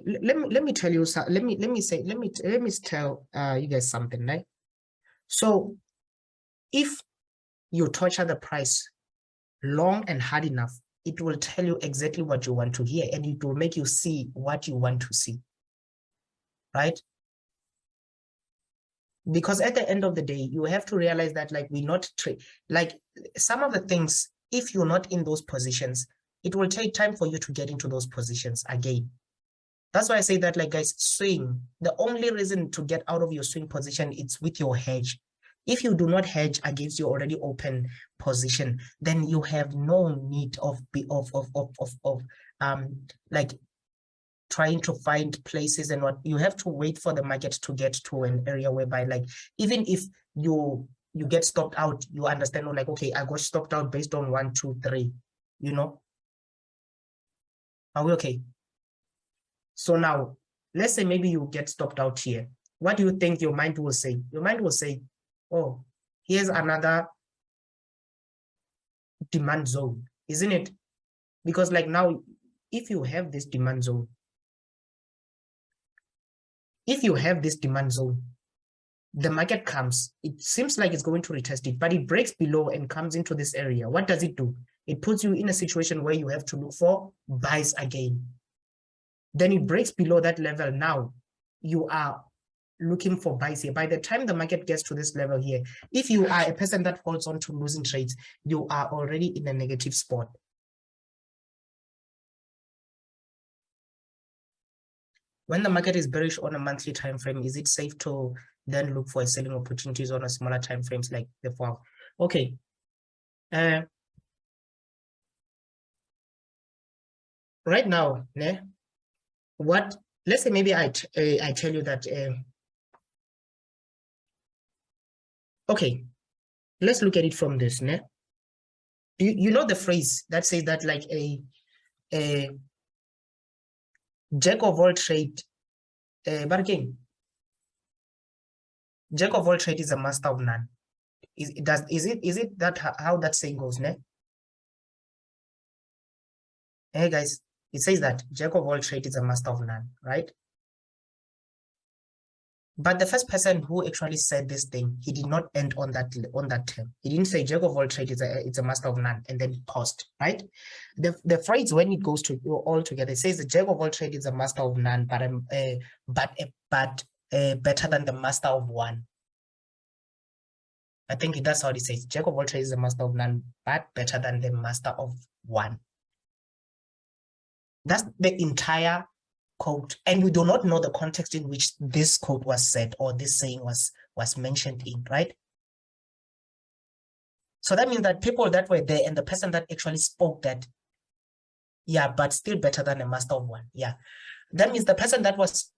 let me tell you, let me tell you guys something, right? So if you torture the price long and hard enough, it will tell you exactly what you want to hear, and it will make you see what you want to see, right? Because at the end of the day, you have to realize that, like, we're not like some of the things, if you're not in those positions, it will take time for you to get into those positions again. That's why I say that, like, guys, swing, the only reason to get out of your swing position, it's with your hedge. If you do not hedge against your already open position, then you have no need of like trying to find places and what you have to wait for the market to get to an area whereby, like, even if you get stopped out, you understand, like, okay, I got stopped out based on 1, 2, 3, you know. Are we okay? So now, let's say maybe you get stopped out here. What do you think your mind will say? Your mind will say, oh, here's another demand zone, isn't it? Because, like, now, if you have this demand zone, the market comes, it seems like it's going to retest it, but it breaks below and comes into this area. What does it do? It puts you in a situation where you have to look for buys again. Then it breaks below that level. Now you are looking for buys here. By the time the market gets to this level here, if you are a person that holds on to losing trades, you are already in a negative spot. When the market is bearish on a monthly time frame, is it safe to then look for selling opportunities on a smaller time frames like the 4? Okay. Right now, what, let's say maybe I tell you that, okay, let's look at it from this, you know the phrase that says that, like, a jack of all trade, but again, jack of all trade is a master of none. Is it that how that saying goes, Hey guys, it says that jack of all trade is a master of none, right? But the first person who actually said this thing, he did not end on that term. He didn't say jack of all trade is a master of none and then paused, right? The phrase, when it goes to all together, it says the jack of all trade is a master of none, but better than the master of one. I think that's how it says. Jack of all trades is a master of none, but better than the master of one. That's the entire quote, and we do not know the context in which this quote was said or this saying was mentioned in, right? So that means that people that were there and the person that actually spoke that, yeah, but still better than a master of one, yeah, that means the person that was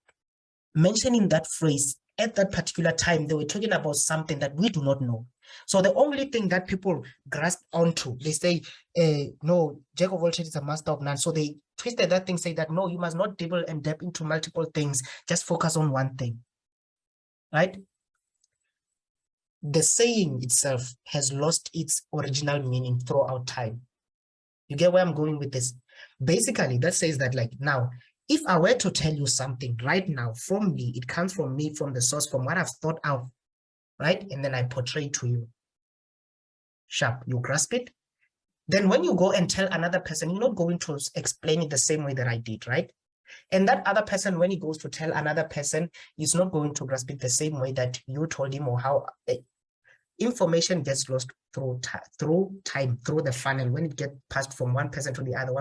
mentioning that phrase at that particular time, they were talking about something that we do not know. So the only thing that people grasp onto, they say, no, jack of all trades is a master of none. So they twisted that thing, say that, no, you must not dabble and dip into multiple things, just focus on one thing, right? The saying itself has lost its original meaning throughout time. You get where I'm going with this? Basically, that says that, like, now, if I were to tell you something right now from me, it comes from me, from the source, from what I've thought out, right? And then I portray to you. Sharp, you grasp it? Then when you go and tell another person, you're not going to explain it the same way that I did, right? And that other person, when he goes to tell another person, is not going to grasp it the same way that you told him, or how information gets lost through time, through the funnel. When it gets passed from one person to the other,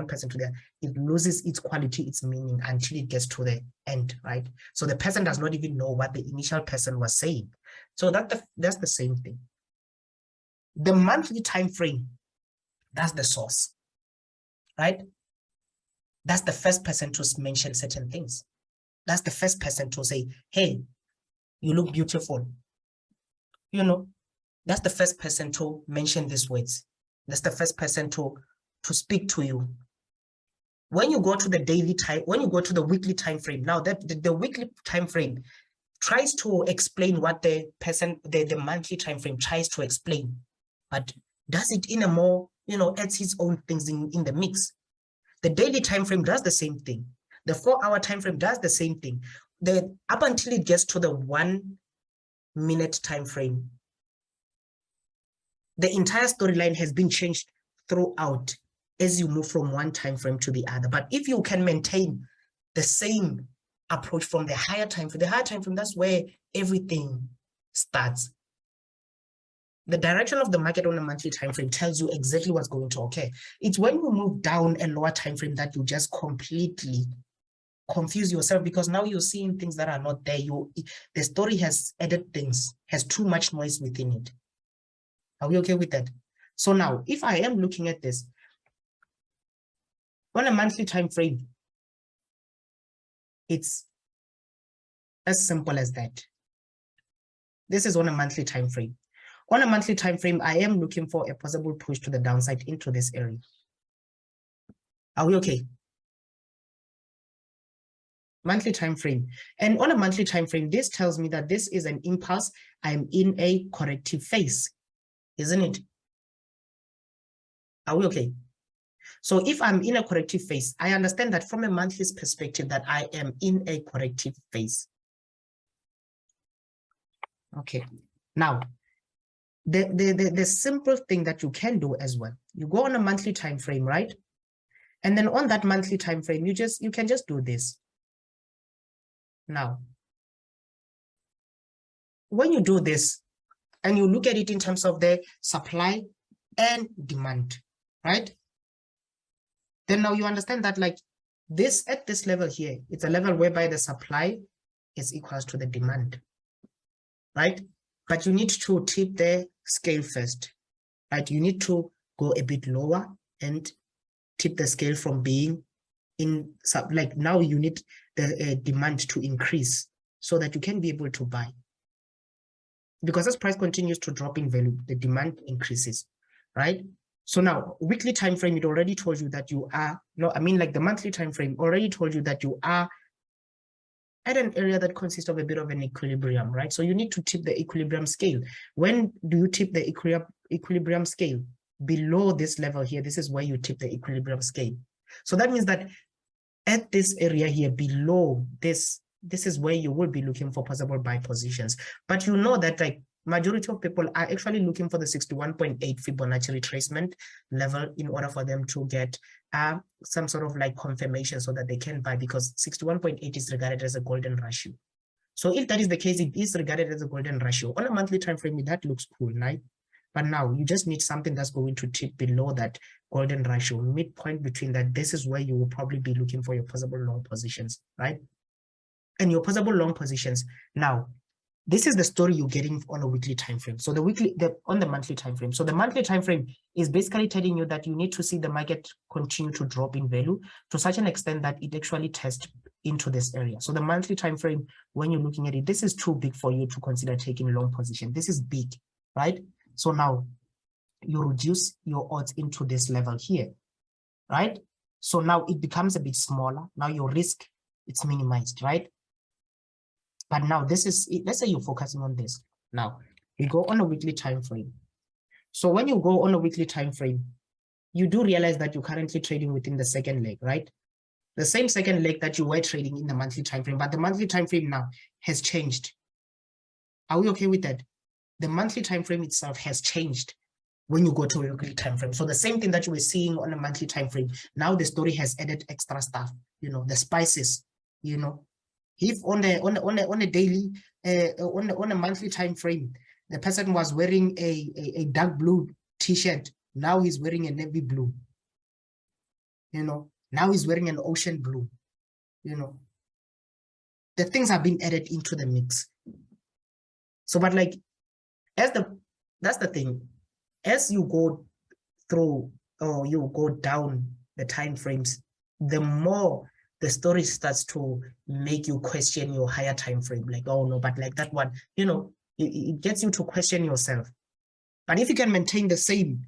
it loses its quality, its meaning, until it gets to the end, right? So the person does not even know what the initial person was saying. So that's the same thing. The monthly time frame, that's the source, right? That's the first person to mention certain things. That's the first person to say, hey, you look beautiful. You know, that's the first person to mention these words. That's the first person to speak to you. When you go to the daily time, when you go to the weekly time frame, now that the weekly time frame tries to explain what the monthly time frame tries to explain, but does it in a more, adds its own things in the mix. The daily time frame does the same thing. The 4-hour time frame does the same thing. Up until it gets to the 1 minute time frame, the entire storyline has been changed throughout as you move from one time frame to the other. But if you can maintain the same approach from the higher time frame, that's where everything starts. The direction of the market on a monthly time frame tells you exactly what's going to occur. It's when you move down a lower time frame that you just completely confuse yourself, because now you're seeing things that are not there. The story has added things, has too much noise within it. Are we okay with that? So now, if I am looking at this on a monthly time frame, it's as simple as that. This is on a monthly time frame. On a monthly time frame, I am looking for a possible push to the downside into this area. Are we okay? Monthly time frame. And on a monthly time frame, this tells me that this is an impulse. I'm in a corrective phase, isn't it? Are we okay? So if I'm in a corrective phase, I understand that from a monthly perspective that I am in a corrective phase. Okay. Now, the simple thing that you can do as well, you go on a monthly time frame, right? And then on that monthly time frame, you can just do this. Now, when you do this and you look at it in terms of the supply and demand, right? Then now you understand that like this at this level here, it's a level whereby the supply is equals to the demand, right? But you need to tip the scale first, right? You need to go a bit lower and tip the scale from being in, like now you need the demand to increase so that you can be able to buy. Because as price continues to drop in value, the demand increases, right? So now weekly time frame, it already told you that you are, like the monthly time frame already told you that you are at an area that consists of a bit of an equilibrium, right? So you need to tip the equilibrium scale. When do you tip the equilibrium scale? Below this level here, this is where you tip the equilibrium scale. So that means that at this area here below this is where you will be looking for possible buy positions. But you know that like majority of people are actually looking for the 61.8 Fibonacci retracement level in order for them to get some sort of like confirmation so that they can buy, because 61.8 is regarded as a golden ratio. So if that is the case, it is regarded as a golden ratio. On a monthly time frame, that looks cool, right? But now you just need something that's going to tip below that golden ratio, midpoint between that. This is where you will probably be looking for your possible long positions, right? And your possible long positions. Now, this is the story you're getting on a weekly time frame. So on the monthly time frame. So the monthly time frame is basically telling you that you need to see the market continue to drop in value to such an extent that it actually tests into this area. So the monthly time frame, when you're looking at it, this is too big for you to consider taking a long position. This is big, right? So now you reduce your odds into this level here, right? So now it becomes a bit smaller. Now your risk, it's minimized, right? But now this is, let's say you're focusing on this. Now we go on a weekly time frame. So when you go on a weekly time frame, you do realize that you're currently trading within the second leg, right? The same second leg that you were trading in the monthly time frame, but the monthly time frame now has changed. Are we okay with that? The monthly time frame itself has changed when you go to a weekly time frame. So the same thing that you were seeing on a monthly time frame, now the story has added extra stuff, the spices, If on a daily, on a monthly time frame, the person was wearing a dark blue t-shirt, now he's wearing a navy blue. Now he's wearing an ocean blue. The things have been added into the mix. So, but like, that's the thing. As you go through or you go down the time frames, the more the story starts to make you question your higher time frame. Like, oh no, but like that one, it gets you to question yourself. But if you can maintain the same,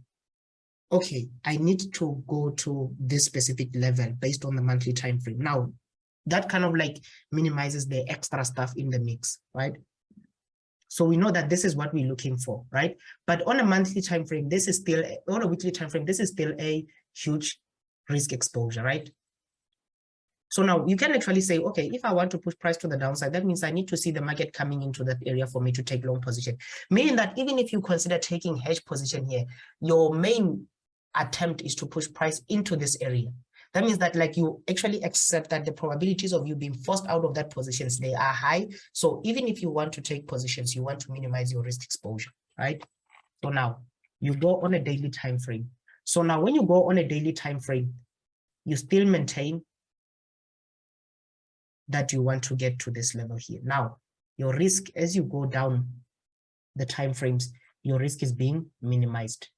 okay, I need to go to this specific level based on the monthly time frame. Now, that kind of like minimizes the extra stuff in the mix, right? So we know that this is what we're looking for, right? But on a monthly time frame, this is still, on a weekly time frame, this is still a huge risk exposure, right? So now you can actually say, okay, if I want to push price to the downside, that means I need to see the market coming into that area for me to take long position. Meaning that even if you consider taking hedge position here, your main attempt is to push price into this area. That means that like you actually accept that the probabilities of you being forced out of that positions, they are high. So even if you want to take positions, you want to minimize your risk exposure, right? So now you go on a daily time frame. So now when you go on a daily time frame, you still maintain that you want to get to this level here. Now, your risk as you go down the time frames, your risk is being minimized.